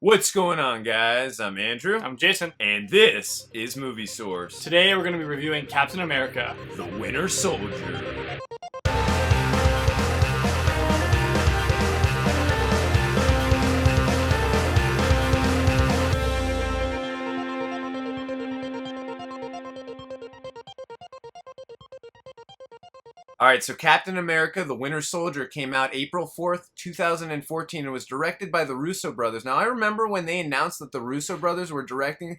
What's going on, guys? I'm Andrew. I'm Jason. And this is Movie Source. Today we're going to be reviewing Captain America: The Winter Soldier. Alright, so Captain America, The Winter Soldier came out April 4th, 2014 and was directed by the Russo brothers. Now, I remember when they announced that the Russo brothers were directing,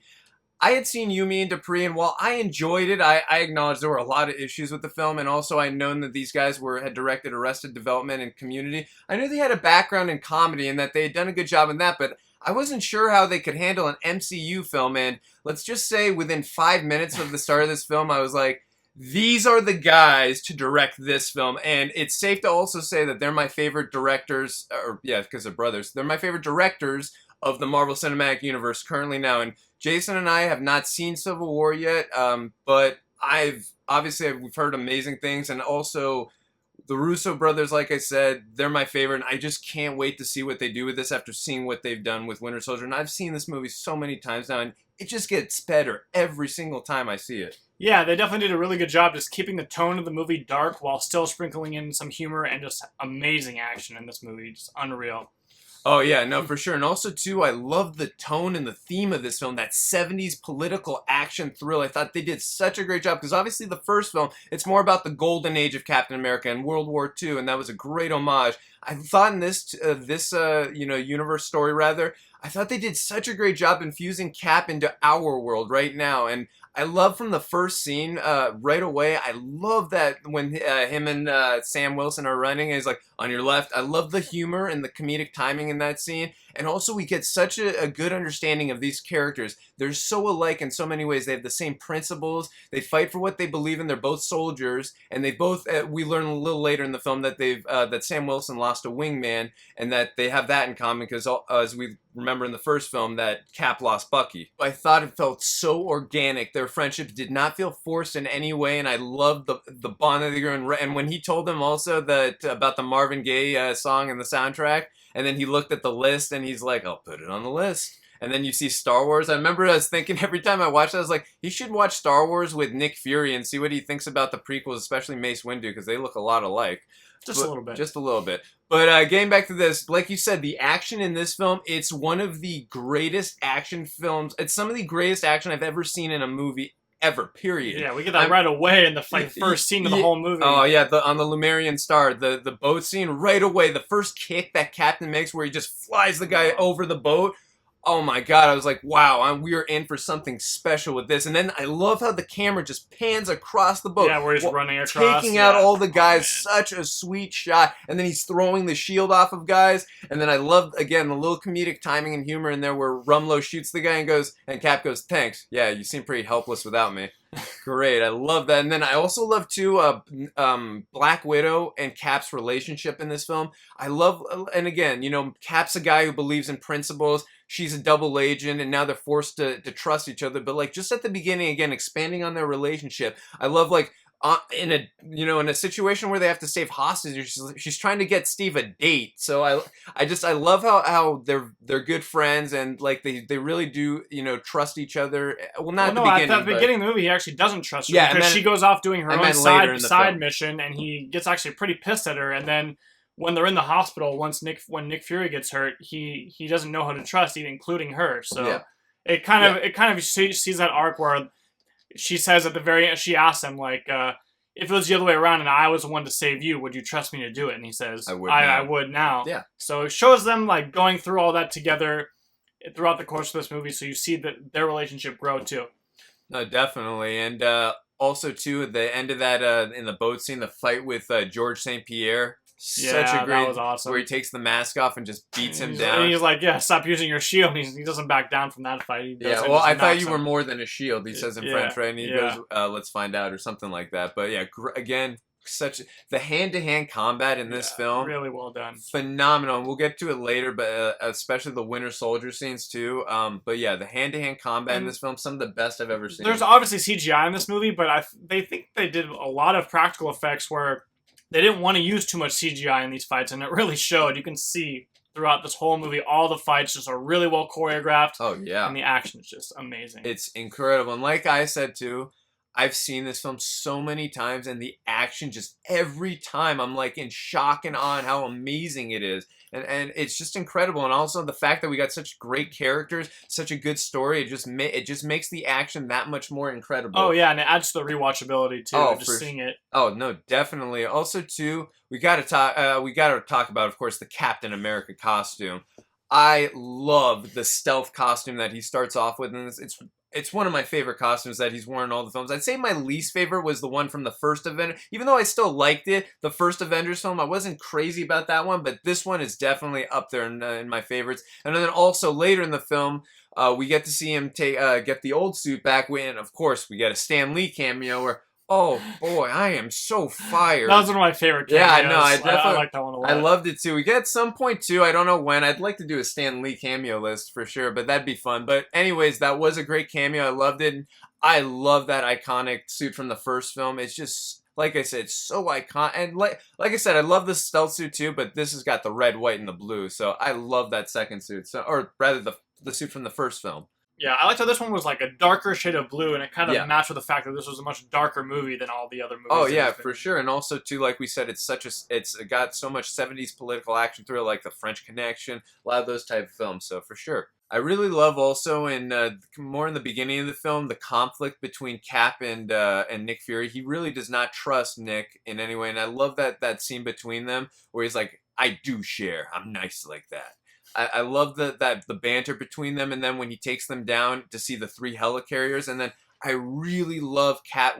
I had seen Yumi and Dupree, and while I enjoyed it, I acknowledged there were a lot of issues with the film, and also I'd known that these guys had directed Arrested Development and Community. I knew they had a background in comedy and that they had done a good job in that, but I wasn't sure how they could handle an MCU film, and let's just say within 5 minutes of the start of this film, I was like, these are the guys to direct this film, and it's safe to also say that they're my favorite directors, or yeah, because they're brothers. They're my favorite directors of the Marvel Cinematic Universe currently now, and Jason and I have not seen Civil War yet, but we've heard amazing things, and also the Russo brothers, like I said, they're my favorite, and I just can't wait to see what they do with this after seeing what they've done with Winter Soldier, and I've seen this movie so many times now, and it just gets better every single time I see it. Yeah, they definitely did a really good job just keeping the tone of the movie dark while still sprinkling in some humor and just amazing action in this movie. Just unreal. Oh, yeah, no, for sure. And also, too, I love the tone and the theme of this film, that 70s political action thrill. I thought they did such a great job, because obviously the first film, it's more about the golden age of Captain America and World War II, and that was a great homage. I thought in this universe story, rather, I thought they did such a great job infusing Cap into our world right now, and I love from the first scene right away. I love that when him and Sam Wilson are running, and he's like, on your left. I love the humor and the comedic timing in that scene. And also we get such a good understanding of these characters. They're so alike in so many ways. They have the same principles. They fight for what they believe in. They're both soldiers. And they both, we learn a little later in the film that that Sam Wilson lost a wingman, and that they have that in common because, as we remember in the first film, that Cap lost Bucky. I thought it felt so organic. Their friendship did not feel forced in any way, and I loved the bond that they grew. And when he told them also that about the Marvin Gaye song in the soundtrack, and then he looked at the list and he's like, I'll put it on the list. And then you see Star Wars. I remember I was thinking every time I watched it, I was like, he should watch Star Wars with Nick Fury and see what he thinks about the prequels, especially Mace Windu, because they look a lot alike. Just a little bit. Just a little bit. But getting back to this, like you said, the action in this film, it's one of the greatest action films. It's some of the greatest action I've ever seen in a movie ever, period. Yeah, we get that right away in the first scene of the whole movie. Oh, yeah, on the Lumerian Star, the boat scene, right away, the first kick that Captain makes where he just flies the guy over the boat. Oh my god, I was like, wow, we are in for something special with this. And then I love how the camera just pans across the boat. Yeah, where he's running across. Taking out all the guys, such a sweet shot. And then he's throwing the shield off of guys. And then I love, again, the little comedic timing and humor in there where Rumlow shoots the guy and Cap goes, thanks. Yeah, you seem pretty helpless without me. Great, I love that. And then I also love, too, Black Widow and Cap's relationship in this film. I love, and again, Cap's a guy who believes in principles. She's a double agent, and now they're forced to trust each other. But, like, just at the beginning, again, expanding on their relationship, I love, like, in a situation where they have to save hostages, she's trying to get Steve a date. So I love how they're good friends, and like they really do trust each other. Well, not at the beginning. At the beginning of the movie, he actually doesn't trust her, yeah, because she goes off doing her own side film. mission, and he gets actually pretty pissed at her. And then when they're in the hospital, when Nick Fury gets hurt, he doesn't know how to trust, even including her. So yeah. it kind of sees that arc where she says at the very end, she asks him, like, if it was the other way around and I was the one to save you, would you trust me to do it? And he says, I would now. Yeah. So it shows them, like, going through all that together throughout the course of this movie, so you see that their relationship grow, too. No, definitely. And also, too, at the end of that, in the boat scene, the fight with George St. Pierre. Such a great, that was awesome. Where he takes the mask off and just beats him down. And he's like, yeah, stop using your shield. And he doesn't back down from that fight. I thought you were more than a shield, he says in French, right? And he goes, let's find out, or something like that. But yeah, again, the hand-to-hand combat in this film. Really well done. Phenomenal. And we'll get to it later, but especially the Winter Soldier scenes too. But yeah, the hand-to-hand combat in this film, some of the best I've ever seen. There's obviously CGI in this movie, but they think they did a lot of practical effects where they didn't want to use too much CGI in these fights, and it really showed. You can see throughout this whole movie. All the fights just are really well choreographed. Oh, yeah. And the action is just amazing. It's incredible. And like I said, too, I've seen this film so many times, and the action just every time I'm like in shock and awe how amazing it is. And it's just incredible. And also the fact that we got such great characters, such a good story, it just makes the action that much more incredible. Oh, yeah, and it adds to the rewatchability, too, just seeing it. Oh, no, definitely. Also, too, we got to talk about, of course, the Captain America costume. I love the stealth costume that he starts off with, and it's one of my favorite costumes that he's worn in all the films. I'd say my least favorite was the one from the first Avengers. Even though I still liked it, the first Avengers film, I wasn't crazy about that one, but this one is definitely up there in my favorites. And then also later in the film, we get to see him get the old suit back, and of course we get a Stan Lee cameo where, oh boy, I am so fired. That was one of my favorite cameos. Yeah, no, I definitely I like that one a lot. I loved it too. We get at some point too, I don't know when. I'd like to do a Stan Lee cameo list for sure, but that'd be fun. But anyways, that was a great cameo. I loved it. I love that iconic suit from the first film. It's just, like I said, it's so iconic. And like I said, I love the stealth suit too, but this has got the red, white, and the blue. So I love that second suit. So, or rather the suit from the first film. Yeah, I liked how this one was like a darker shade of blue, and it kind of matched with the fact that this was a much darker movie than all the other movies. Oh yeah, for sure. And also too, like we said, it's got so much 70s political action through it, like the French Connection, a lot of those type of films. So for sure. I really love also more in the beginning of the film, the conflict between Cap and Nick Fury. He really does not trust Nick in any way, and I love that scene between them where he's like, "I do share. I'm nice like that." I love the banter between them, and then when he takes them down to see the 3 helicarriers, and then I really love Cap,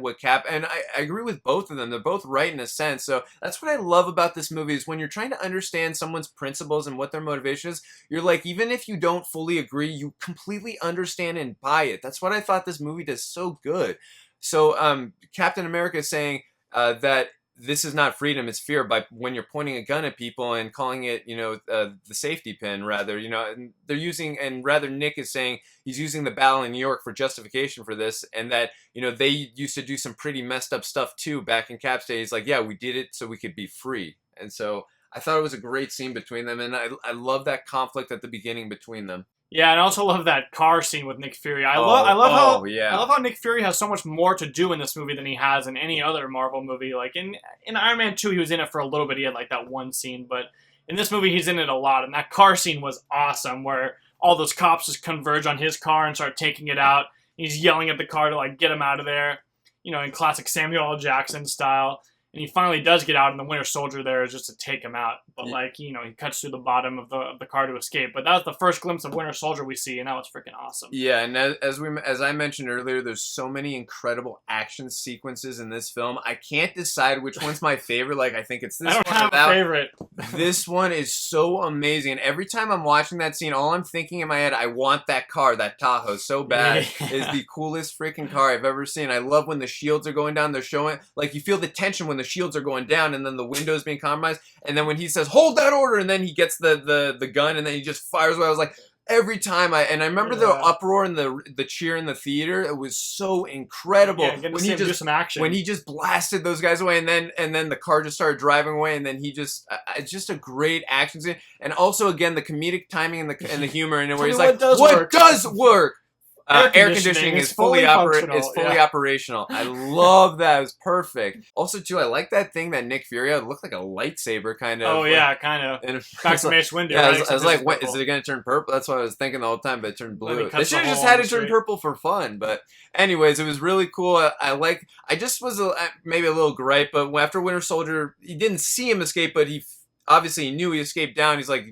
and I agree with both of them. They're both right in a sense. So that's what I love about this movie is when you're trying to understand someone's principles and what their motivation is, you're like, even if you don't fully agree, you completely understand and buy it. That's what I thought this movie does so good. So Captain America is saying that this is not freedom, it's fear, by when you're pointing a gun at people and calling it, the safety pin, rather, and they're using, and rather Nick is saying he's using the battle in New York for justification for this, and that, they used to do some pretty messed up stuff too back in Cap's day. He's like, yeah, we did it so we could be free. And so I thought it was a great scene between them, and I love that conflict at the beginning between them. Yeah, and I also love that car scene with Nick Fury. I love how Nick Fury has so much more to do in this movie than he has in any other Marvel movie. Like in Iron Man 2, he was in it for a little bit. He had like that one scene, but in this movie, he's in it a lot. And that car scene was awesome, where all those cops just converge on his car and start taking it out. He's yelling at the car to like get him out of there, in classic Samuel L. Jackson style. And he finally does get out, and the Winter Soldier there is just to take him out. But, he cuts through the bottom of the car to escape. But that was the first glimpse of Winter Soldier we see, and that was freaking awesome. Yeah, and as I mentioned earlier, there's so many incredible action sequences in this film. I can't decide which one's my favorite. Like, I think it's this one. I don't have a favorite. This one is so amazing. And every time I'm watching that scene, all I'm thinking in my head, I want that car, that Tahoe, so bad. Yeah. It's the coolest freaking car I've ever seen. I love when the shields are going down. They're showing, like, you feel the tension when the shields are going down and then the windows being compromised, and then when he says hold that order, and then he gets the gun and then he just fires away. I was like, every time I remember the uproar and the cheer in the theater. It was so incredible when he just do some action. When he just blasted those guys away, and then the car just started driving away, and then he just it's just a great action scene. And also again the comedic timing and the humor in it, where he's like, what does work? Air conditioning is fully operational. I love that. It was perfect. Also, too, I like that thing that Nick Fury had. It looked like a lightsaber, kind of. Oh, yeah, kind of. And back to Mace Windu. Yeah, I was like, what, is it going to turn purple? That's what I was thinking the whole time, but it turned blue. They should have just had it turn purple for fun. But anyways, it was really cool. I just was maybe a little gripe, but after Winter Soldier, he didn't see him escape, but he obviously knew he escaped down. He's like,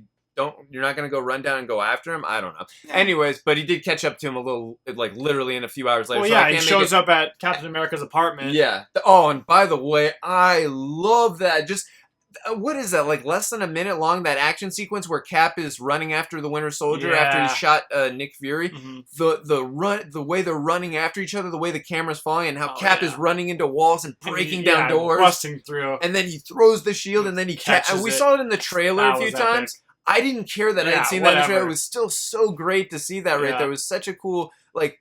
you're not going to go run down and go after him? I don't know. Anyways, but he did catch up to him a little, like literally in a few hours later. Well, yeah, he shows up at Captain America's apartment. Yeah. Oh, and by the way, I love that. Just, what is that, like less than a minute long, that action sequence where Cap is running after the Winter Soldier after he shot Nick Fury. Mm-hmm. The way they're running after each other, the way the camera's falling, and how Cap is running into walls and breaking down doors. Busting through. And then he throws the shield, and then he catches it. We saw it in the trailer a few times. I didn't care that I had seen that in the trailer. It was still so great to see that right there. It was such a cool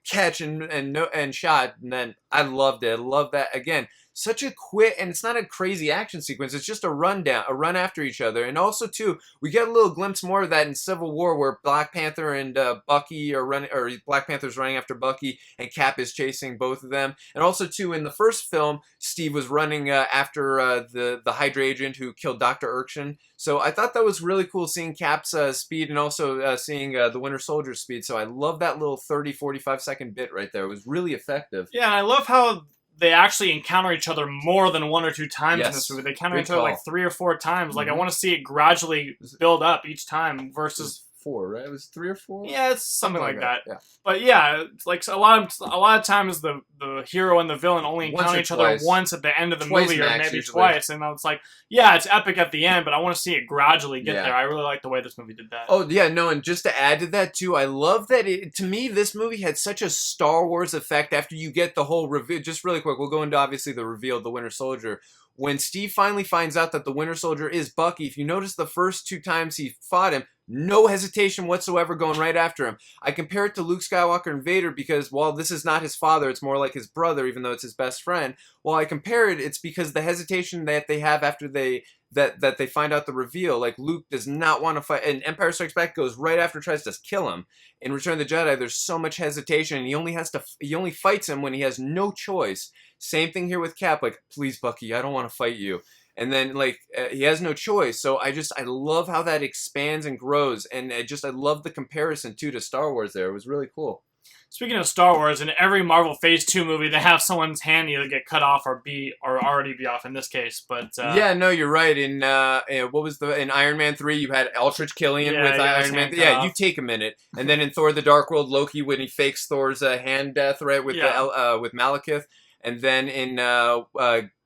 catch and shot, and then I loved it. I love that again. such a quick, and it's not a crazy action sequence. It's just a run after each other. And also too, we get a little glimpse more of that in Civil War, where Black Panther and Bucky are running, or Black Panther's running after Bucky, and Cap is chasing both of them. And also too, in the first film, Steve was running after the Hydra agent who killed Dr. Irkshin. So I thought that was really cool, seeing Cap's speed, and also seeing the Winter Soldier's speed. So I love that little 30-45 second bit right there. It was really effective. Yeah, and I love how they actually encounter each other more than 1 or 2 times in this movie. They encounter each other like 3 or 4 times. Like, I want to see it gradually build up each time versus 4, right? It was 3 or 4. Yeah, it's something like that. Yeah. But yeah, it's like a lot of times the hero and the villain only encounter each other once at the end of the movie, or maybe twice, and it's like, yeah, it's epic at the end, but I want to see it gradually get there. I really like the way this movie did that. Oh yeah, no, and just to add to that too, I love that to me this movie had such a Star Wars effect after you get the whole reveal. Just really quick, we'll go into obviously the reveal of the Winter Soldier. When Steve finally finds out that the Winter Soldier is Bucky, if you notice the first 2 times he fought him, no hesitation whatsoever going right after him. I compare it to Luke Skywalker and Vader because while this is not his father, it's more like his brother, even though it's his best friend. While I compare it, it's because the hesitation that they have after they find out the reveal. Like, Luke does not want to fight, and Empire Strikes Back goes right after, tries to kill him. In Return of the Jedi, there's so much hesitation, and he only fights him when he has no choice. Same thing here with Cap, like, please Bucky, I don't want to fight you. And then, like, he has no choice. So I love how that expands and grows. And I love the comparison, too, to Star Wars there. It was really cool. Speaking of Star Wars, in every Marvel Phase 2 movie, they have someone's hand either get cut off or already be off in this case. But yeah, no, you're right. In in Iron Man 3, you had Aldrich Killian with Iron Man. Yeah, you take a minute. And then in Thor: The Dark World, Loki, when he fakes Thor's hand death, right, with with Malekith. And then in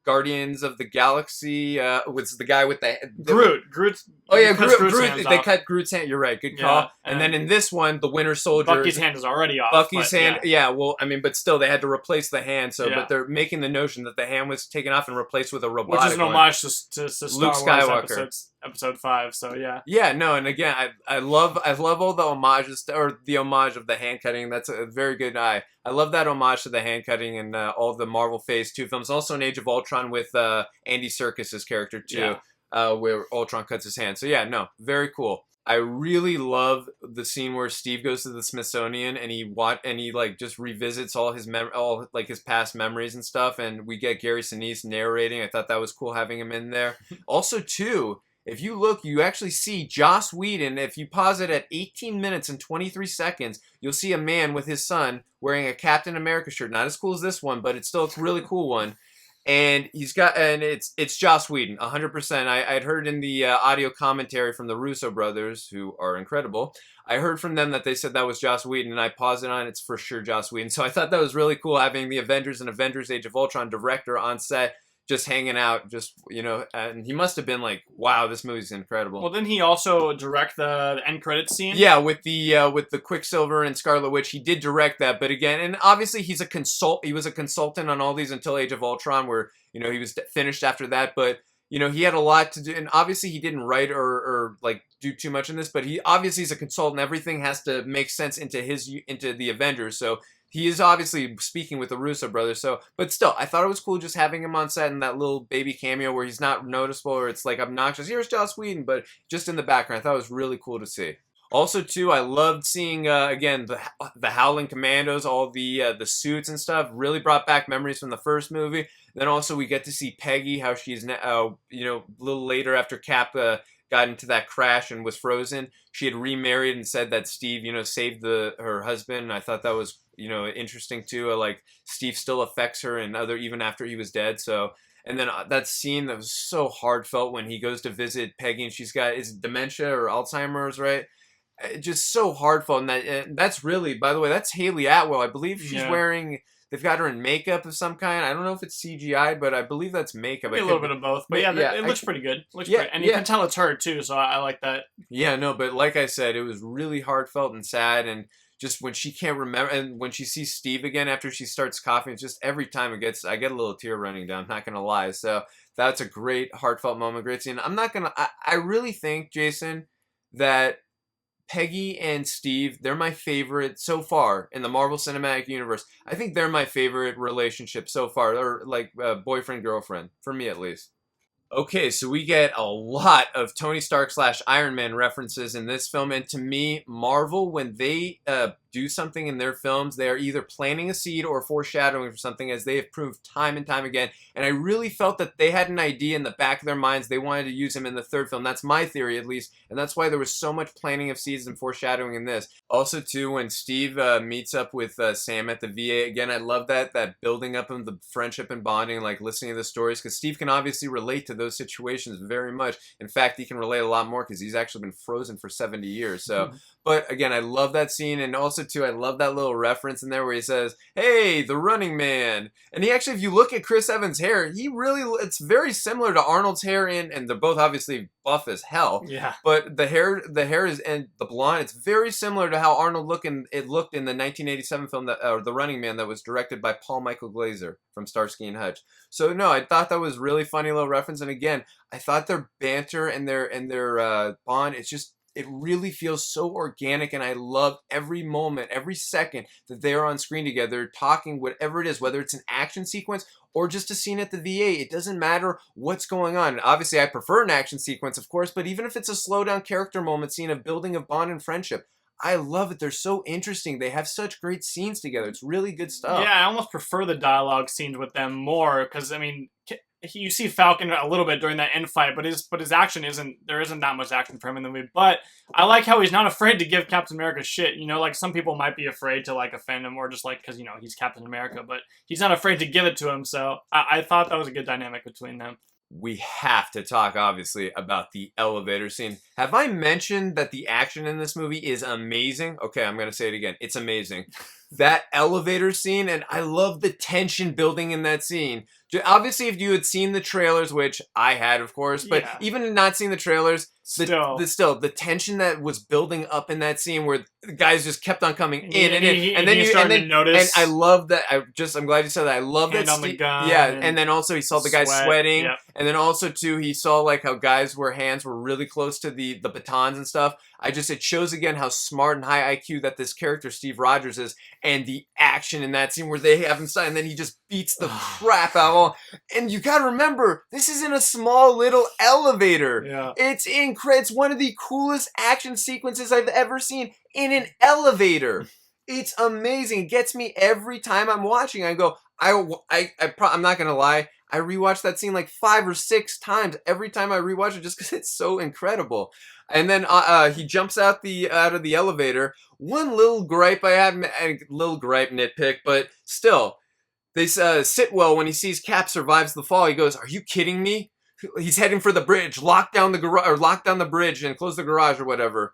Guardians of the Galaxy was the guy with the Groot. Oh yeah, Groot. They cut Groot's hand. You're right. Good call. And then in this one, the Winter Soldier, Bucky's hand is already off. Bucky's hand. Yeah. Well, I mean, but still, they had to replace the hand. So, but they're making the notion that the hand was taken off and replaced with a robotic one. Which is an homage to Star Wars Episode 5. So yeah. Yeah. No. And again, I love all the homages or the homage of the hand cutting. That's a very good eye. I love that homage to the hand cutting in all of the Marvel Phase 2 films. Also in Age of Ultron with Andy Serkis's character too, where Ultron cuts his hand. So yeah, no, very cool. I really love the scene where Steve goes to the Smithsonian and he like just revisits all his his past memories and stuff, and we get Gary Sinise narrating. I thought that was cool having him in there. Also too, if you look, you actually see Joss Whedon. If you pause it at 18 minutes and 23 seconds, you'll see a man with his son wearing a Captain America shirt. Not as cool as this one, but it's still a really cool one. And it's Joss Whedon, 100%. I'd heard in the audio commentary from the Russo brothers, who are incredible. I heard from them that they said that was Joss Whedon, and I paused it on. It's for sure Joss Whedon. So I thought that was really cool having the Avengers and Avengers Age of Ultron director on set, just hanging out, just, and he must have been like, wow, this movie's incredible. Well, didn't he also direct the end credits scene? Yeah, with the Quicksilver and Scarlet Witch, he did direct that. But again, and obviously he was a consultant on all these until Age of Ultron, where, he was finished after that. But, he had a lot to do, and obviously he didn't write or like do too much in this, but he obviously is a consultant. Everything has to make sense into the Avengers, so he is obviously speaking with the Russo brothers. So, but still, I thought it was cool just having him on set in that little baby cameo where he's not noticeable or it's like obnoxious. Here's Joss Whedon, but just in the background. I thought it was really cool to see. Also, too, I loved seeing again the Howling Commandos, all the suits and stuff. Really brought back memories from the first movie. Then also we get to see Peggy, how she's a little later after Cap got into that crash and was frozen. She had remarried and said that Steve, saved her husband. I thought that was, interesting too. Like, Steve still affects her and even after he was dead. So, and then that scene that was so heartfelt when he goes to visit Peggy and she's got, is it dementia or Alzheimer's, right? Just so heartfelt. And that's really, by the way, that's Haley Atwell. I believe she's wearing, they've got her in makeup of some kind. I don't know if it's CGI, but I believe that's makeup. Maybe a little bit of both. But it looks pretty good. And you can tell it's her too, so I like that. Yeah, no, but like I said, it was really heartfelt and sad, and just when she can't remember, and when she sees Steve again after she starts coughing, it's just every time I get a little tear running down, not gonna lie. So that's a great heartfelt moment, great scene. I really think, Jason, that Peggy and Steve, they're my favorite so far in the Marvel Cinematic Universe. I think they're my favorite relationship so far. They're like boyfriend-girlfriend, for me at least. Okay, so we get a lot of Tony Stark / Iron Man references in this film, and to me, Marvel, when they do something in their films, they are either planting a seed or foreshadowing for something, as they have proved time and time again. And I really felt that they had an idea in the back of their minds. They wanted to use him in the third film. That's my theory, at least, and that's why there was so much planting of seeds and foreshadowing in this. Also, too, when Steve meets up with Sam at the VA, again, I love that building up of the friendship and bonding, like listening to the stories, because Steve can obviously relate to those situations very much. In fact, he can relate a lot more because he's actually been frozen for 70 years. So, but again, I love that scene, and also too, I love that little reference in there where he says, "Hey, the Running Man," and he actually, if you look at Chris Evans' hair, it's very similar to Arnold's hair and they're both obviously buff as hell. Yeah. But the hair is, and the blonde, it's very similar to how Arnold looked in the 1987 film The Running Man, that was directed by Paul Michael Glazer from Starsky and Hutch. So no, I thought that was really funny little reference, and again, I thought their banter and their bond, it really feels so organic, and I love every moment, every second that they're on screen together, talking whatever it is, whether it's an action sequence or just a scene at the VA. It doesn't matter what's going on. Obviously, I prefer an action sequence, of course, but even if it's a slow down character moment scene of building of bond and friendship, I love it. They're so interesting. They have such great scenes together. It's really good stuff. Yeah, I almost prefer the dialogue scenes with them more, because, I mean, you see Falcon a little bit during that end fight, but his action there isn't that much action for him in the movie. But I like how he's not afraid to give Captain America shit. You know, like some people might be afraid to like offend him, or just like, because, you know, he's Captain America, but he's not afraid to give it to him. So I thought that was a good dynamic between them. We have to talk, obviously, about the elevator scene. Have I mentioned that the action in this movie is amazing? Okay, I'm going to say it again. It's amazing. That elevator scene, and I love the tension building in that scene. Obviously, if you had seen the trailers, which I had, of course, but even not seeing the trailers, the tension that was building up in that scene where the guys just kept on coming in and then you notice. And I love that. I'm glad you said that. I love that. On the gun, and then also he saw the guys sweating, and then also too he saw like how guys' hands were really close to the batons and stuff. It shows again how smart and high IQ that this character Steve Rogers is, and the action in that scene where they have him signed, and then he just beats the crap out of all. And you gotta remember, this is in a small little elevator. Yeah. It's one of the coolest action sequences I've ever seen in an elevator. It's amazing. It gets me every time I'm watching. I go, I'm not gonna lie, I rewatched that scene like 5 or 6 times every time I rewatch it, just because it's so incredible. And then he jumps out of the elevator. One little gripe I have, a little gripe nitpick, but still, they Sitwell, when he sees Cap survives the fall, he goes, "Are you kidding me?" He's heading for the bridge. Lock down the bridge and close the garage or whatever.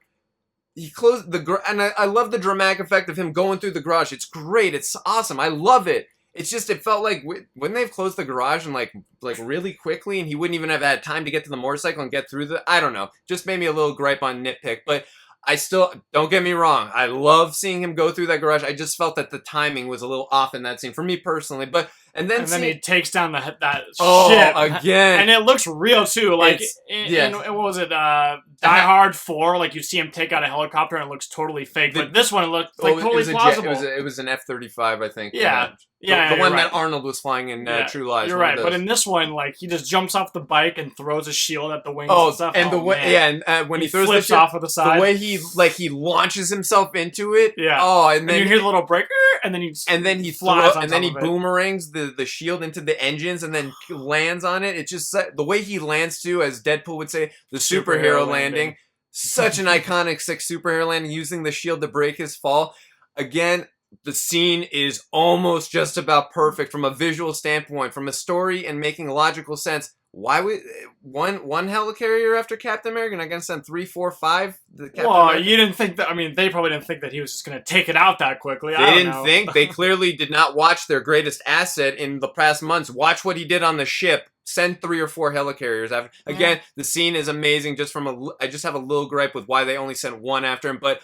He closed the garage, and I love the dramatic effect of him going through the garage. It's great. It's awesome. I love it. It's just, it felt like, wouldn't they have closed the garage and like really quickly, and he wouldn't even have had time to get to the motorcycle and get through I don't know. Just made me a little gripe on nitpick, but I still, don't get me wrong, I love seeing him go through that garage. I just felt that the timing was a little off in that scene for me personally, but and then he takes down that ship again, and it looks real too. Like in what was it, Die Hard 4? Like you see him take out a helicopter and it looks totally fake. But this one looked like totally plausible. It was an F-35, I think. Yeah. The one that Arnold was flying in True Lies. You're right, but in this one, like he just jumps off the bike and throws a shield at the wings and stuff. And when he throws flips off of the side, the way he launches himself into it. Yeah. Oh, and then you hear the little breaker, and then he flies, and then he boomerangs the shield into the engines, and then lands on it. It's just the way he lands too, as Deadpool would say, the superhero landing. Such an iconic superhero landing, using the shield to break his fall. Again, the scene is almost just about perfect from a visual standpoint, from a story and making logical sense. Why would one helicarrier after Captain America not going to send 3, 4, 5? Well, you didn't think that. I mean, they probably didn't think that he was just going to take it out that quickly. They didn't think. They clearly did not watch their greatest asset in the past months. Watch what he did on the ship. Send 3 or 4 helicarriers after. Again, the scene is amazing. I just have a little gripe with why they only sent one after him, but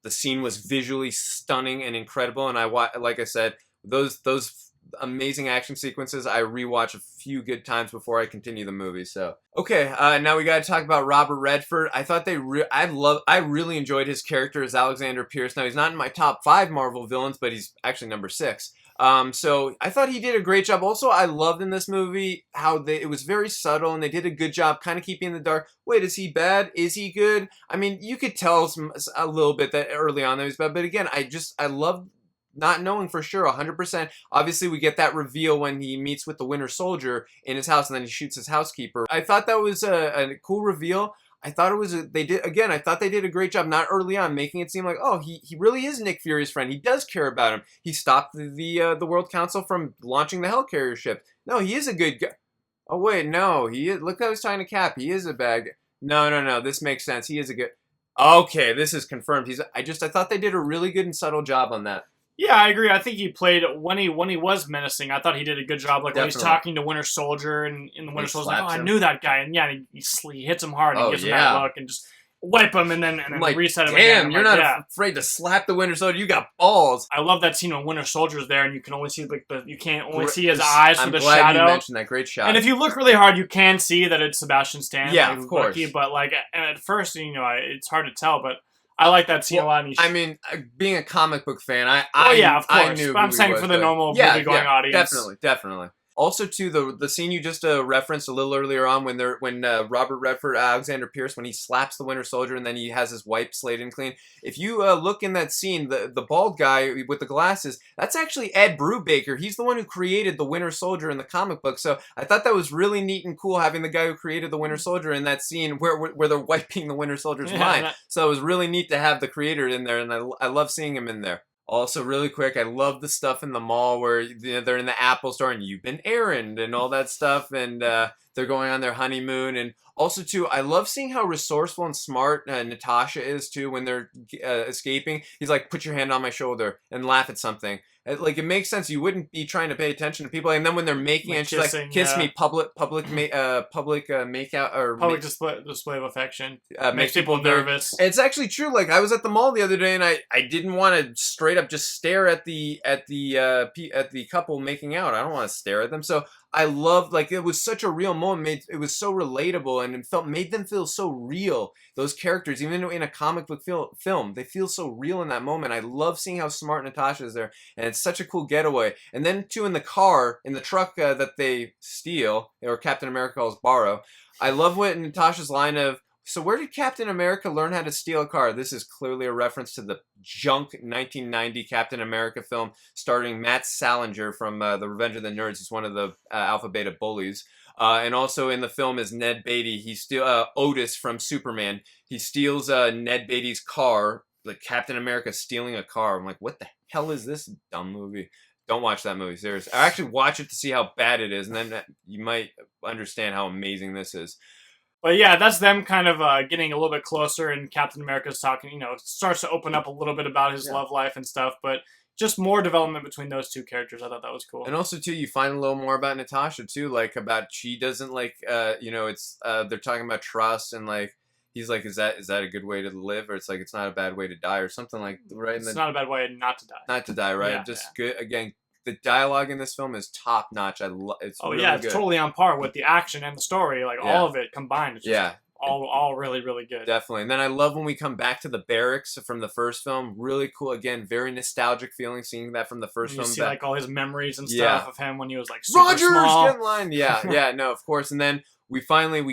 the scene was visually stunning and incredible. And like I said, those amazing action sequences. I rewatch a few good times before I continue the movie. So okay, now we got to talk about Robert Redford. I thought I really enjoyed his character as Alexander Pierce. Now he's not in my top 5 Marvel villains, but he's actually number 6. So I thought he did a great job. Also, I loved in this movie how it was very subtle and they did a good job kind of keeping in the dark. Wait, is he bad? Is he good? I mean, you could tell a little bit that early on that he was bad, but again, I love not knowing for sure 100%. Obviously, we get that reveal when he meets with the Winter Soldier in his house and then he shoots his housekeeper. I thought that was a cool reveal. I thought it was I thought they did a great job not early on making it seem like, oh, he really is Nick Fury's friend. He does care about him. He stopped the World Council from launching the Helicarrier ship. No, he is a good guy. Oh wait, no, he is. Look how he's trying to Cap. He is a bad guy. No. This makes sense. He is a good. Okay, this is confirmed. I thought they did a really good and subtle job on that. Yeah, I agree. I think he played when he was menacing. I thought he did a good job. Like when he's talking to Winter Soldier, and in the Winter Soldier's like, "Oh, I knew that guy." And yeah, he hits him hard and gives him that look and just wipe him and then like, reset him. Damn, again. You're not afraid to slap the Winter Soldier. You got balls. I love that scene when Winter Soldier's there and you can only see you can't only see his eyes for the shadow. I'm glad you mentioned that. Great shot. And if you look really hard, you can see that it's Sebastian Stan. Yeah, of course. Bucky, but like at first, it's hard to tell, but. I like that scene a lot. I mean, being a comic book fan, of course. I knew. But I'm saying for the normal movie-going audience, definitely. Also, too, the scene you just referenced a little earlier on when Robert Redford, Alexander Pierce, when he slaps the Winter Soldier and then he has his wipe slated clean. If you look in that scene, the bald guy with the glasses, that's actually Ed Brubaker. He's the one who created the Winter Soldier in the comic book. So I thought that was really neat and cool having the guy who created the Winter Soldier in that scene where they're wiping the Winter Soldier's mind. So it was really neat to have the creator in there, and I love seeing him in there. Also, really quick, I love the stuff in the mall where they're in the Apple store and you've been errand and all that stuff, and they're going on their honeymoon. And also, too, I love seeing how resourceful and smart Natasha is, too, when they're escaping. He's like, put your hand on my shoulder and laugh at something. It makes sense. You wouldn't be trying to pay attention to people, and then when they're making it, she's like, "Kiss me, public makeout or public display of affection." Makes people nervous. It's actually true. Like I was at the mall the other day, and I didn't want to straight up just stare at the couple making out. I don't want to stare at them. So I loved, like, it was such a real moment. It was so relatable, and it made them feel so real. Those characters, even in a comic book film, they feel so real in that moment. I love seeing how smart Natasha is there, and it's such a cool getaway. And then, too, in the truck that they steal, or Captain America calls borrow, I love what Natasha's line of, so where did Captain America learn how to steal a car? This is clearly a reference to the junk 1990 Captain America film starring Matt Salinger from The Revenge of the Nerds. He's one of the Alpha Beta bullies. And also in the film is Ned Beatty. He's Otis from Superman. He steals Ned Beatty's car. Like Captain America stealing a car. I'm like, what the hell is this dumb movie? Don't watch that movie, seriously. I actually watch it to see how bad it is, and then you might understand how amazing this is. But yeah, that's them kind of getting a little bit closer, and Captain America's talking, starts to open up a little bit about his love life and stuff, but just more development between those two characters. I thought that was cool. And also, too, you find a little more about Natasha, too, like, about she doesn't, like, it's, they're talking about trust, and, like, he's like, is that a good way to live? Or it's like, it's not a bad way to die, or something like, right? It's not a bad way not to die. Not to die, right? Yeah, good, again. The dialogue in this film is top notch. It's really it's good. Totally on par with the action and the story. Like all of it combined. It's just all really, really good. Definitely. And then I love when we come back to the barracks from the first film. Really cool. Again, very nostalgic feeling seeing that from the first film. You see like all his memories and stuff of him when he was like super small. Get in line. Yeah, no, of course. And then we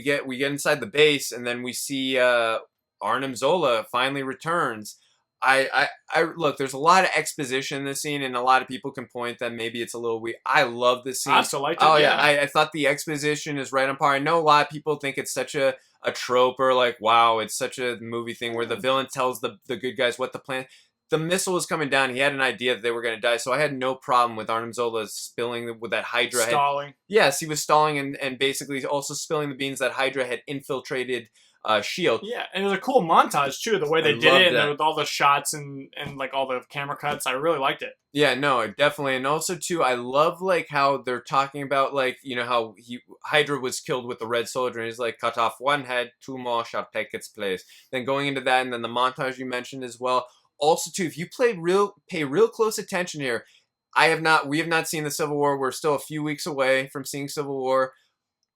get inside the base, and then we see Arnim Zola finally returns. I look, there's a lot of exposition in this scene, and a lot of people can point that maybe it's a little weird. I love this scene. I still liked it. Oh yeah, I thought the exposition is right on par. I know a lot of people think it's such a trope, or like, wow, it's such a movie thing where the villain tells the good guys what the plan. The missile was coming down. He had an idea that they were going to die, so I had no problem with Arnim Zola spilling with that Hydra. Stalling. Yes, he was stalling and basically also spilling the beans that Hydra had infiltrated S.H.I.E.L.D. Yeah, and it was a cool montage too, the way they did it, and with all the shots and like all the camera cuts. I really liked it. Yeah, no, definitely. And also too, I love like how they're talking about like, how Hydra was killed with the Red Soldier, and he's like, cut off one head, two more shall take its place. Then going into that, and then the montage you mentioned as well. Also too, if you pay real close attention here, We have not seen the Civil War. We're still a few weeks away from seeing Civil War.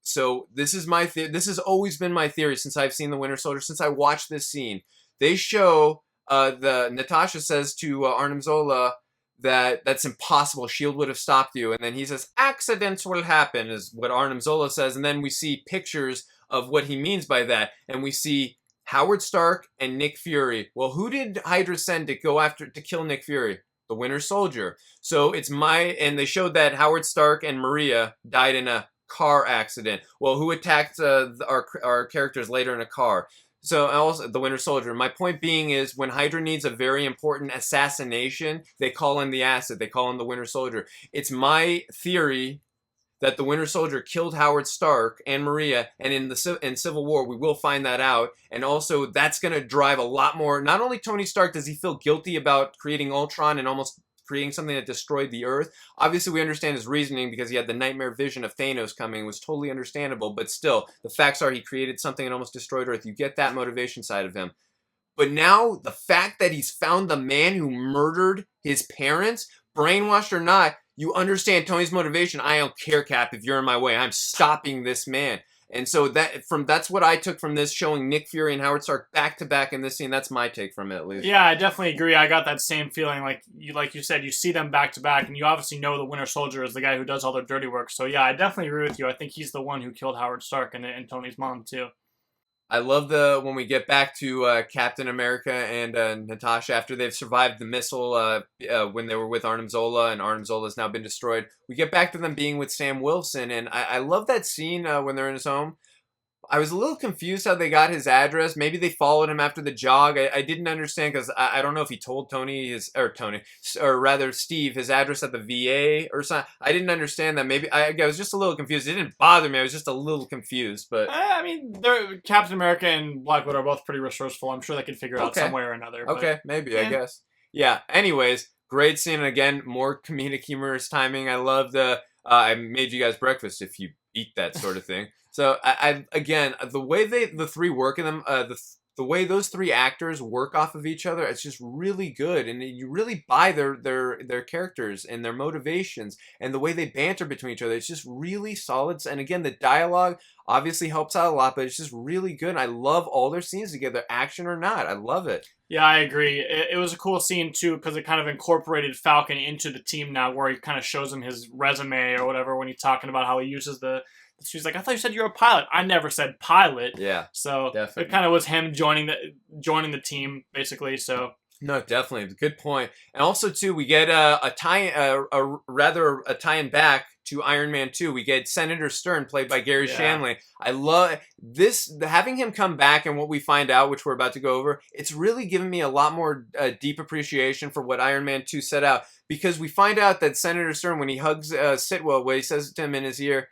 So this is this has always been my theory since I've seen the Winter Soldier, since I watched this scene. They show Natasha says to Arnim Zola that that's impossible. Shield would have stopped you, and then he says accidents will happen is what Arnim Zola says, and then we see pictures of what he means by that, and we see Howard Stark and Nick Fury. Well, who did Hydra send to go after to kill Nick Fury? The Winter Soldier. So and they showed that Howard Stark and Maria died in a car accident. Well, who attacked our characters later in a car? So also the Winter Soldier. My point being is when Hydra needs a very important assassination, they call in the Acid. They call in the Winter Soldier. It's my theory that the Winter Soldier killed Howard Stark and Maria, and in Civil War we will find that out. And also that's going to drive a lot more. Not only Tony Stark does he feel guilty about creating Ultron and almost creating something that destroyed the Earth. Obviously, we understand his reasoning because he had the nightmare vision of Thanos coming. It was totally understandable. But still, the facts are he created something and almost destroyed Earth. You get that motivation side of him. But now, the fact that he's found the man who murdered his parents, brainwashed or not, you understand Tony's motivation. I don't care, Cap, if you're in my way. I'm stopping this man. And so that's what I took from this, showing Nick Fury and Howard Stark back to back in this scene. That's my take from it, at least. Yeah, I definitely agree. I got that same feeling. Like you said, you see them back to back, and you obviously know the Winter Soldier is the guy who does all their dirty work. So yeah, I definitely agree with you. I think he's the one who killed Howard Stark and Tony's mom too. I love when we get back to Captain America and Natasha after they've survived the missile when they were with Arnim Zola, and Arnim Zola's now been destroyed. We get back to them being with Sam Wilson, and I love that scene when they're in his home. I was a little confused how they got his address. Maybe they followed him after the jog. I didn't understand because I don't know if he told Steve his address at the VA or something. I didn't understand that. Maybe I was just a little confused. It didn't bother me. I was just a little confused. But I mean, Captain America and Black Widow are both pretty resourceful. I'm sure they could figure it out some way or another. Okay, maybe, I guess. Yeah, anyways, great scene. And again, more comedic humorous timing. I love I made you guys breakfast if you eat that sort of thing. So again, the way the three work in them, the way those three actors work off of each other, it's just really good, and you really buy their characters and their motivations and the way they banter between each other. It's just really solid. And again, the dialogue obviously helps out a lot, but it's just really good. And I love all their scenes together, action or not. I love it. Yeah, I agree. It was a cool scene too because it kind of incorporated Falcon into the team now, where he kind of shows him his resume or whatever when he's talking about how he uses she's like, I thought you said you're a pilot. I never said pilot. Yeah. So definitely. It kind of was him joining the team, basically. So no, definitely. Good point. And also too, we get a tie-in back to Iron Man 2. We get Senator Stern, played by Gary Shandling. I love this, having him come back, and what we find out, which we're about to go over, it's really given me a lot more deep appreciation for what Iron Man 2 set out, because we find out that Senator Stern, when he hugs Sitwell, what he says to him in his ear,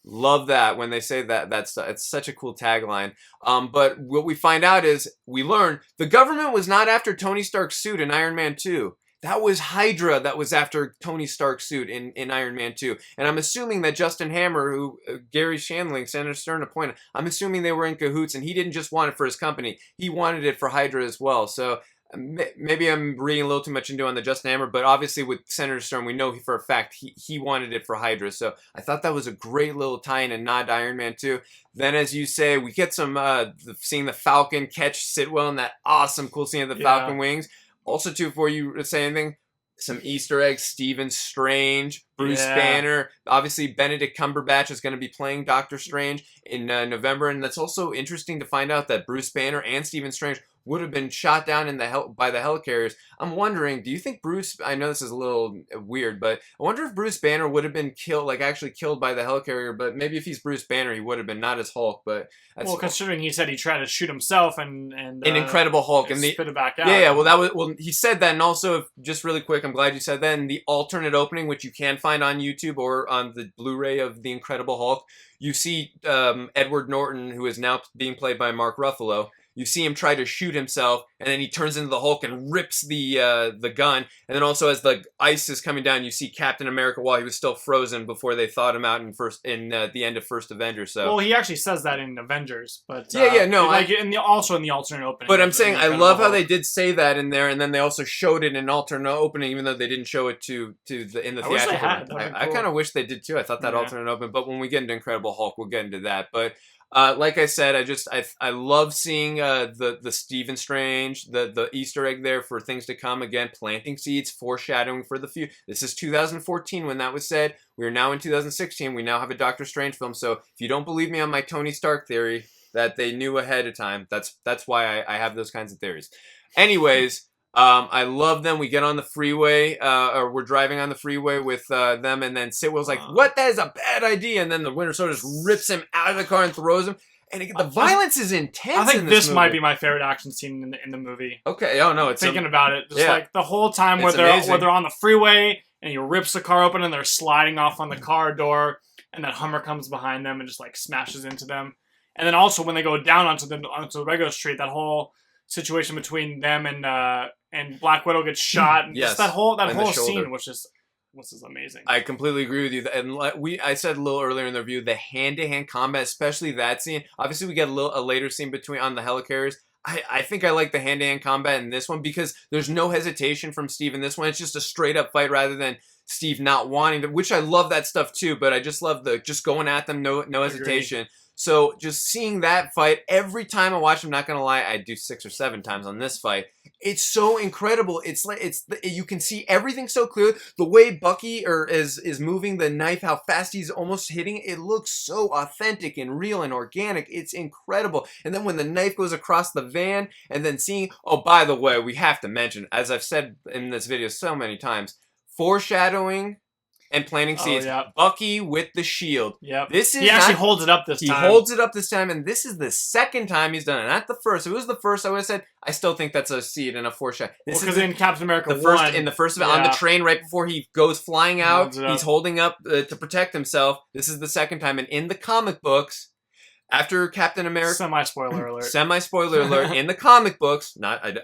love that when they say that. It's such a cool tagline. But what we find out is we learn the government was not after Tony Stark's suit in Iron Man 2. That was Hydra that was after Tony Stark's suit in Iron Man 2. And I'm assuming that Justin Hammer, who Gary Shandling, Senator Stern appointed, I'm assuming they were in cahoots, and he didn't just want it for his company. He wanted it for Hydra as well. So maybe I'm reading a little too much into on the Justin Hammer, but obviously with Senator Stern, we know for a fact he wanted it for Hydra. So I thought that was a great little tie-in and nod to Iron Man 2. Then, as you say, we get some seeing the Falcon catch Sitwell in that awesome, cool scene of the Falcon wings. Also, too, before you say anything, some Easter eggs. Stephen Strange, Bruce Banner. Obviously, Benedict Cumberbatch is going to be playing Doctor Strange in November, and that's also interesting to find out that Bruce Banner and Stephen Strange would have been shot down by the helicarriers. I'm wondering, do you think Bruce, I know this is a little weird, but I wonder if Bruce Banner would have been killed, actually killed by the helicarrier, but maybe if he's Bruce Banner, he would have been, not as Hulk, but that's... Well, considering he said he tried to shoot himself and Incredible Hulk. And spit it back out. Yeah, well, he said that, and also, just really quick, I'm glad you said that, in the alternate opening, which you can find on YouTube or on the Blu-ray of The Incredible Hulk, you see Edward Norton, who is now being played by Mark Ruffalo. you see him try to shoot himself, and then he turns into the Hulk and rips the gun. And then also as the ice is coming down, you see Captain America while he was still frozen before they thawed him out in the end of First Avengers. So well, he actually says that in Avengers, but also in the alternate opening. But I'm saying I love how they did say that in there, and then they also showed it in alternate opening, even though they didn't show it in the theatrical. I kind of wish they did too. I thought that alternate opening, but when we get into Incredible Hulk, we'll get into that. But like I said, I love seeing the Stephen Strange, the Easter egg there for things to come. Again, planting seeds, foreshadowing for the future. This is 2014 when that was said. We are now in 2016. We now have a Doctor Strange film. So if you don't believe me on my Tony Stark theory that they knew ahead of time, that's why I have those kinds of theories. Anyways. I love them. We get on the freeway, or we're driving on the freeway with them, and then Sitwell's like, "What? That is a bad idea." And then the Winter Soldier just rips him out of the car and throws him. And the violence is intense. I think this might be my favorite action scene in the movie. Okay. Oh no, it's thinking about it, just like the whole time where they're on the freeway and he rips the car open and they're sliding off on the car door, and that Hummer comes behind them and just like smashes into them. And then also when they go down onto the regular street, that whole situation between them and Black Widow gets shot, and just that whole scene was just amazing. I completely agree with you. And I said a little earlier in the review, the hand-to-hand combat, especially that scene. Obviously, we get a later scene on the helicarriers. I think I like the hand-to-hand combat in this one because there's no hesitation from Steve in this one. It's just a straight-up fight rather than Steve not wanting to, which I love that stuff too, but I just love just going at them, no hesitation. Agreed. So just seeing that fight, every time I watch, I'm not going to lie, I do 6 or 7 times on this fight. It's so incredible. It's like you can see everything so clearly. The way Bucky is moving the knife, how fast he's almost hitting it looks so authentic and real and organic. It's incredible. And then when the knife goes across the van, and then seeing, oh, by the way, we have to mention, as I've said in this video so many times, foreshadowing and planting seeds. Yeah. Bucky with the shield. Yep. He actually holds it up this time. He holds it up this time, and this is the second time he's done it. Not the first. If it was the first, I would have said, I still think that's a seed and a foreshadow. Because in Captain America on the train right before he goes flying out, he's holding up to protect himself. This is the second time, and in the comic books, after Captain America... Semi-spoiler alert. Semi-spoiler alert. In the comic books,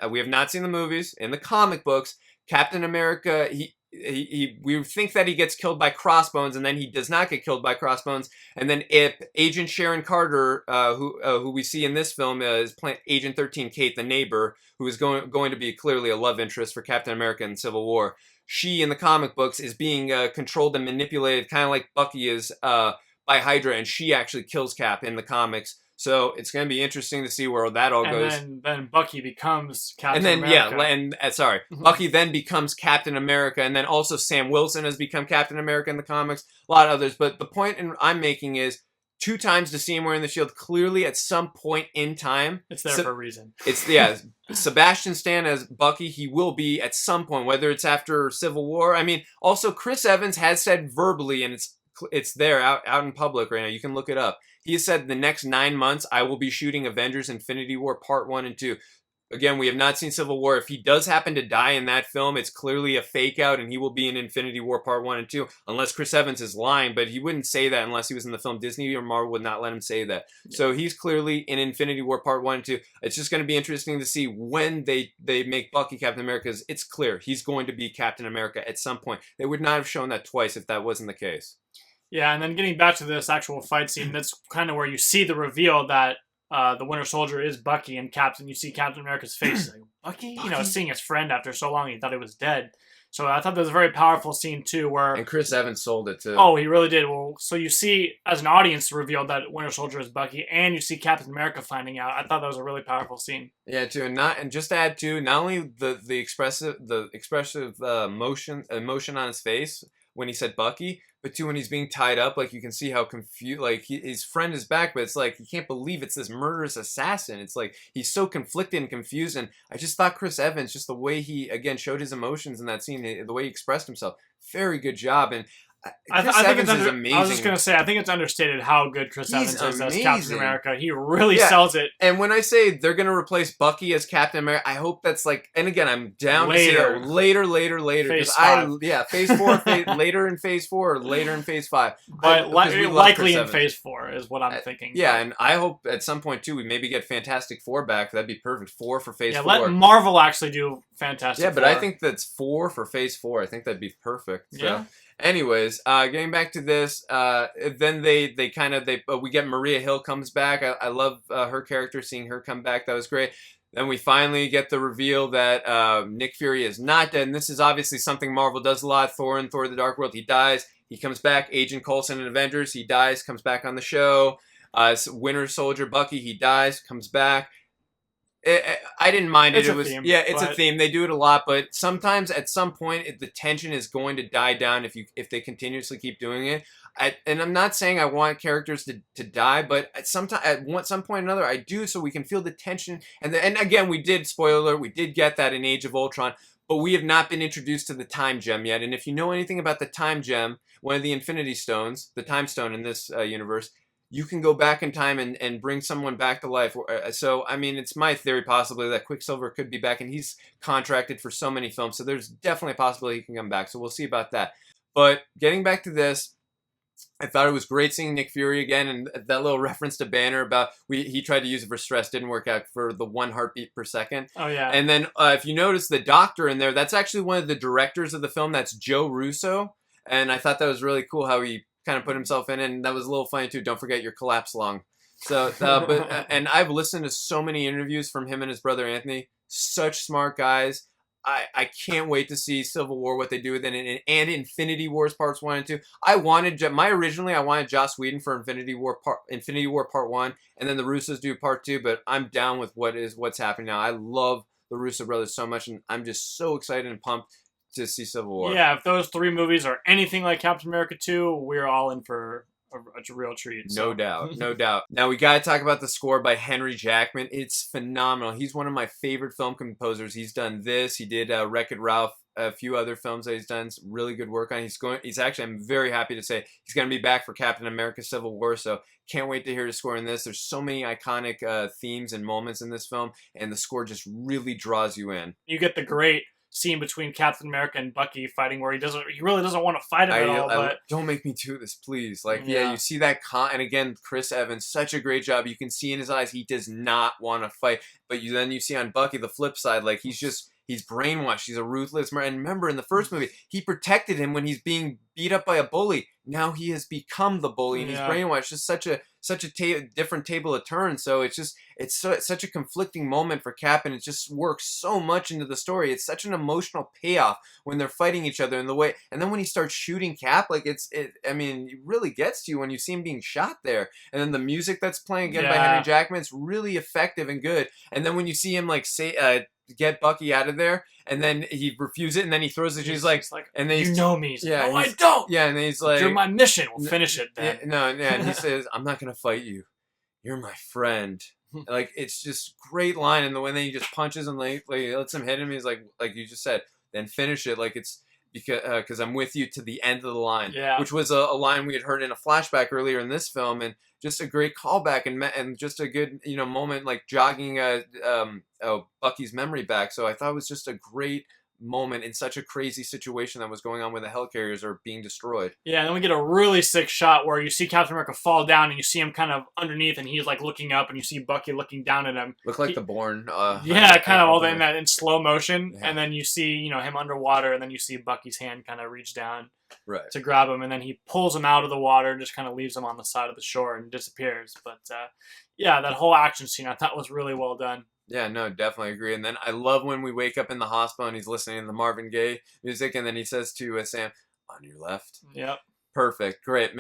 we have not seen the movies. In the comic books, Captain America... we think that he gets killed by Crossbones, and then he does not get killed by Crossbones. And then Agent Sharon Carter, who we see in this film, is Agent 13 Kate, the neighbor, who is going to be clearly a love interest for Captain America in Civil War. She, in the comic books, is being controlled and manipulated, kind of like Bucky is by Hydra, and she actually kills Cap in the comics. So it's going to be interesting to see where that all goes. And then Bucky becomes Captain America. Bucky then becomes Captain America, and then also Sam Wilson has become Captain America in the comics. A lot of others, but the point I'm making is 2 times to see him wearing the shield. Clearly, at some point in time, it's there for a reason. Sebastian Stan as Bucky. He will be at some point, whether it's after Civil War. I mean, also Chris Evans has said verbally, and it's there out in public right now. You can look it up. He has said the next 9 months, I will be shooting Avengers Infinity War Part 1 and 2. Again, we have not seen Civil War. If he does happen to die in that film, it's clearly a fake out, and he will be in Infinity War Part 1 and 2, unless Chris Evans is lying, but he wouldn't say that unless he was in the film. Disney or Marvel would not let him say that. Yeah. So he's clearly in Infinity War Part 1 and 2. It's just going to be interesting to see when they make Bucky Captain America, because it's clear he's going to be Captain America at some point. They would not have shown that twice if that wasn't the case. Yeah, and then getting back to this actual fight scene, that's kind of where you see the reveal that the Winter Soldier is Bucky, and you see Captain America's face. Like, Bucky? You know, seeing his friend after so long, he thought he was dead. So I thought that was a very powerful scene, too, where... And Chris Evans sold it, too. Oh, he really did. Well, so you see, as an audience, revealed that Winter Soldier is Bucky, and you see Captain America finding out. I thought that was a really powerful scene. Yeah, too. And just to add, too, not only the expressive emotion on his face when he said Bucky, but too when he's being tied up, like you can see how confused, like his friend is back, but it's like he can't believe it's this murderous assassin. It's like he's so conflicted and confused, and I just thought Chris Evans, just the way he again showed his emotions in that scene, the way he expressed himself, very good job. And Chris Evans is amazing. I was just gonna say, I think it's understated how good Chris Evans is as Captain America. He really sells it. And when I say they're gonna replace Bucky as Captain America, I hope that's like. And again, I'm down to see that later. Phase 5. Phase 4, later in Phase 4, or later in Phase 5. But likely in Phase 4 is what I'm thinking. Yeah, and I hope at some point too we maybe get Fantastic Four back. That'd be perfect. 4 for Phase 4. Yeah, let Marvel actually do Fantastic Four. Yeah, but I think that's 4 for Phase 4. I think that'd be perfect. So. Yeah. Anyways, getting back to this, then we get Maria Hill comes back. I love her character, seeing her come back. That was great. Then we finally get the reveal that Nick Fury is not dead. And this is obviously something Marvel does a lot. Thor in Thor: The Dark World, he dies. He comes back. Agent Coulson in Avengers, he dies, comes back on the show. Winter Soldier Bucky, he dies, comes back. I didn't mind it. It's a theme. They do it a lot, but sometimes at some point the tension is going to die down if they continuously keep doing it. And I'm not saying I want characters to die, but at some point or another I do, so we can feel the tension. And again, we did, spoiler alert, we did get that in Age of Ultron, but we have not been introduced to the Time Gem yet. And if you know anything about the Time Gem, one of the Infinity Stones, the Time Stone in this universe, you can go back in time and bring someone back to life. So, I mean, it's my theory possibly that Quicksilver could be back, and he's contracted for so many films, so there's definitely a possibility he can come back. So we'll see about that. But getting back to this, I thought it was great seeing Nick Fury again, and that little reference to Banner about he tried to use it for stress, didn't work out, for the 1 heartbeat per second. Oh, yeah. And then if you notice the doctor in there, that's actually one of the directors of the film. That's Joe Russo. And I thought that was really cool how he kind of put himself in, and that was a little funny too. Don't forget your collapse lung. So, and I've listened to so many interviews from him and his brother Anthony. Such smart guys. I can't wait to see Civil War, what they do with it, and Infinity Wars Parts 1 and 2. I wanted Joss Whedon for Infinity War Part 1, and then the Russos do Part 2. But I'm down with what's happening now. I love the Russo brothers so much, and I'm just so excited and pumped to see Civil War. Yeah, if those 3 movies are anything like Captain America 2, we're all in for a real treat. So. No doubt, no doubt. Now we got to talk about the score by Henry Jackman. It's phenomenal. He's one of my favorite film composers. He's done this. He did Wreck-It Ralph, a few other films that he's done really good work on. I'm very happy to say he's going to be back for Captain America Civil War, so can't wait to hear his score in this. There's so many iconic themes and moments in this film, and the score just really draws you in. You get the great scene between Captain America and Bucky fighting where he really doesn't want to fight him at all. But don't make me do this, please. You see that and again, Chris Evans, such a great job. You can see in his eyes he does not want to fight. But then you see on Bucky the flip side, he's brainwashed. He's a ruthless man. And remember, in the first movie, he protected him when he's being beat up by a bully. Now he has become the bully, and he's brainwashed. Just such a different table of turns. So it's such a conflicting moment for Cap, and it just works so much into the story. It's such an emotional payoff when they're fighting each other in the way, and then when he starts shooting Cap, it really gets to you when you see him being shot there. And then the music that's playing again by Henry Jackman, it's really effective and good. And then when you see him get Bucky out of there, and then he refuses it, and then he throws it. He's like, and then you know me. No, I don't. Yeah, and then he's like, you're my mission. We'll finish it then. And he says, I'm not gonna fight you. You're my friend. It's just great line, and the way he just punches him, lets him hit him. He's like you just said, then finish it. It's because I'm with you to the end of the line. Yeah. Which was a line we had heard in a flashback earlier in this film, and just a great callback and just a good moment, jogging Bucky's memory back. So I thought it was just a great moment in such a crazy situation that was going on when the helicarriers are being destroyed. Yeah, and then we get a really sick shot where you see Captain America fall down and you see him kind of underneath, and he's looking up, and you see Bucky looking down at him. Look like the Bourne. Kind of all in slow motion, and then you see him underwater, and then you see Bucky's hand kind of reach down to grab him, and then he pulls him out of the water and just kind of leaves him on the side of the shore and disappears. But that whole action scene I thought was really well done. Yeah, no, definitely agree. And then I love when we wake up in the hospital and he's listening to the Marvin Gaye music, and then he says to Sam, "On your left." Yep. Perfect. Great.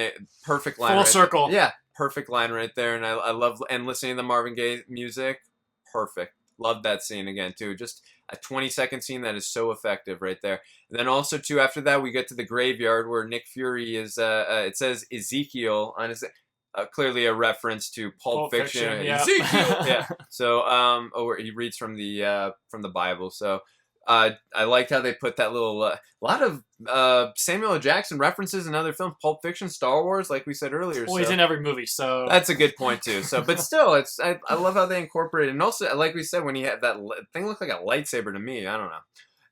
Perfect line. Full circle. Yeah, perfect line right there. And I love listening to the Marvin Gaye music. Perfect. Love that scene again, too. Just a 20-second scene that is so effective right there. And then also, too, after that, we get to the graveyard where Nick Fury is, it says Ezekiel on his... clearly a reference to Pulp Fiction. Yeah. Ezekiel. Yeah. So, he reads from the Bible. So, I liked how they put that little lot of Samuel L. Jackson references in other films, Pulp Fiction, Star Wars, like we said earlier. Well, he's in every movie, so that's a good point too. So, but still, I love how they incorporate it, and also like we said, when he had that thing looked like a lightsaber to me. I don't know.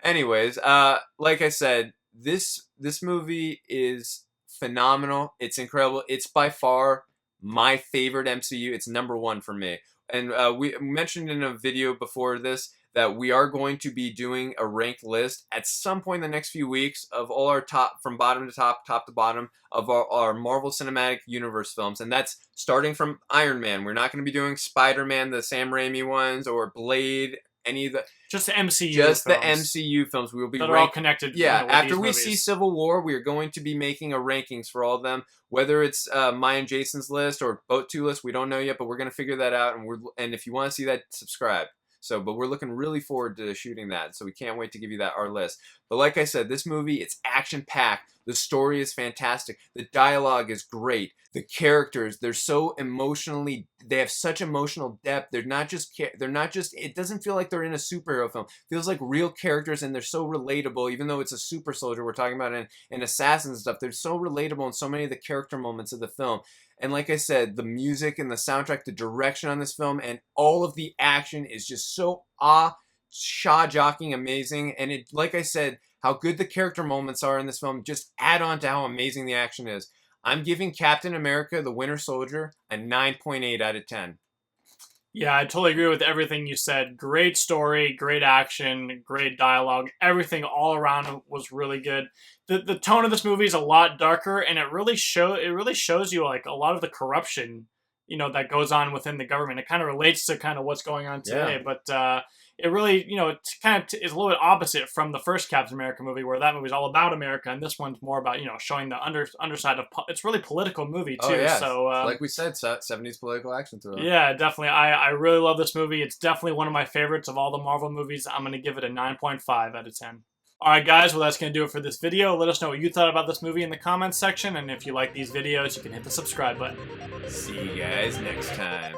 Anyways, like I said, this movie is phenomenal. It's incredible. It's by far my favorite MCU. It's #1 for me. And we mentioned in a video before this that we are going to be doing a ranked list at some point in the next few weeks of all our top, from bottom to top, top to bottom, of our Marvel Cinematic Universe films. And that's starting from Iron Man. We're not going to be doing Spider-Man, the Sam Raimi ones, or Blade, any of the... Just the MCU Just films. the MCU films. We will be that are all connected. Yeah, with after these we movies. see Civil War, we are going to be making a rankings for all of them. Whether it's my and Jason's list or Boat 2 list, we don't know yet, but we're going to figure that out. And if you want to see that, subscribe. So, but we're looking really forward to shooting that. So we can't wait to give you our list. But like I said, this movie, it's action-packed. The story is fantastic. The dialogue is great. The characters, they have such emotional depth. They're not just, it doesn't feel like they're in a superhero film. It feels like real characters, and they're so relatable, even though it's a super soldier we're talking about and assassins and stuff. They're so relatable in so many of the character moments of the film. And like I said, the music and the soundtrack, the direction on this film, and all of the action is just so jaw-jocking amazing. And it, like I said, how good the character moments are in this film just add on to how amazing the action is. I'm giving Captain America, the Winter Soldier, a 9.8 out of 10. Yeah, I totally agree with everything you said. Great story, great action, great dialogue. Everything all around was really good. The tone of this movie is a lot darker, and it really shows you like a lot of the corruption, that goes on within the government. It kind of relates to kind of what's going on today, but it really, it kind of is a little bit opposite from the first Captain America movie, where that movie is all about America, and this one's more about, showing the underside of, it's really political movie, too. Oh, yeah. So, like we said, 70s political action thriller. Yeah, definitely. I really love this movie. It's definitely one of my favorites of all the Marvel movies. I'm going to give it a 9.5 out of 10. Alright guys, well that's going to do it for this video. Let us know what you thought about this movie in the comments section, and if you like these videos, you can hit the subscribe button. See you guys next time.